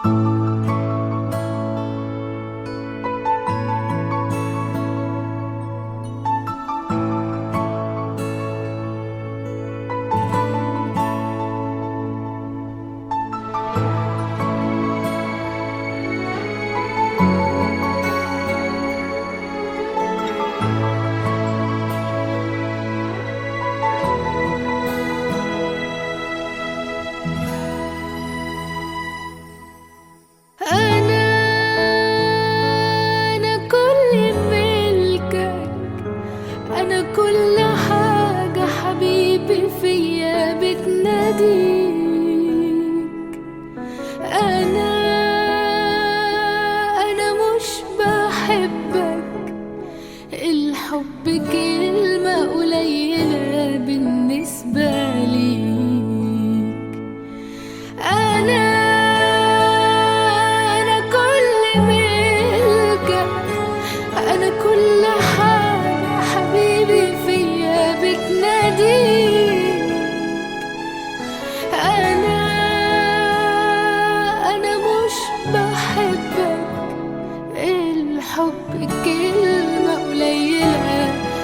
أنا كل ملكك، أنا كل حاجة حبيبي فيا بتناديك. أنا مش بحبك، الحب كلمة قليلة بالنسبة ليك. أنا كل ملكك، أنا كل حاجة حبيبي فيا بتناديك. أنا مش بحبك، الحب كلمة قليلة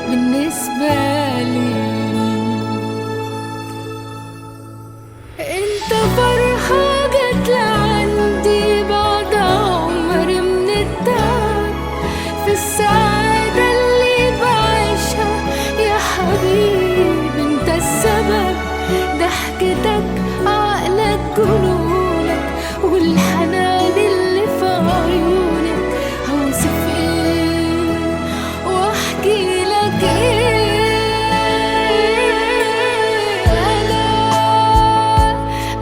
بالنسبة ليك. انت فرحة جت لعندي بعد عمر من التعب، في السعادة اللي بعيشها يا حبيبي انت السبب. ضحكتك، عقلك، جنونك، والحنان اللي في عيونك، هوصف ايه واحكي لك ايه؟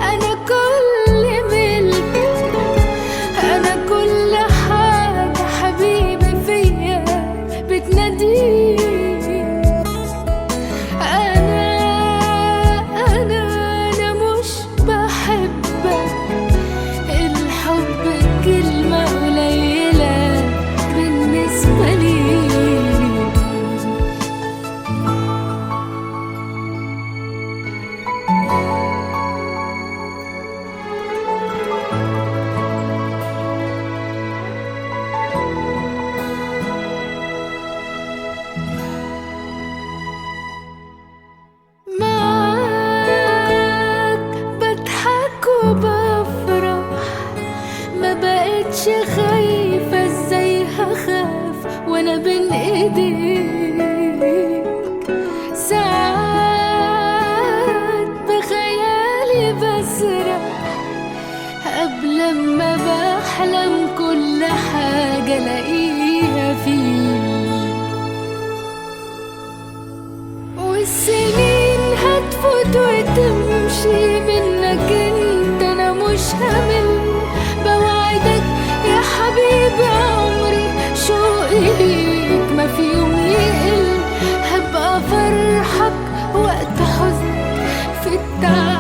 أنا كل ملكك، أنا كل حاجة حبيبي فيا بتناديك. أنا مش بحبك، الحب كلمة قليلة بالنسبة لي. معاك بضحك وبفرح، ما بقتش خايفة، ازاي هخاف وانا بين ايديك؟ ساعات بخيالي بسرح، قبل ما بحلم كل حاجة الاقيها فيك. والسنين هتفوت وتمشي منك انت، انا مش همل. بوعدك يا حبيبي عمري، شوقي ليك ما في يوم يقل. هبقى فرحك وقت حزنك، في التعب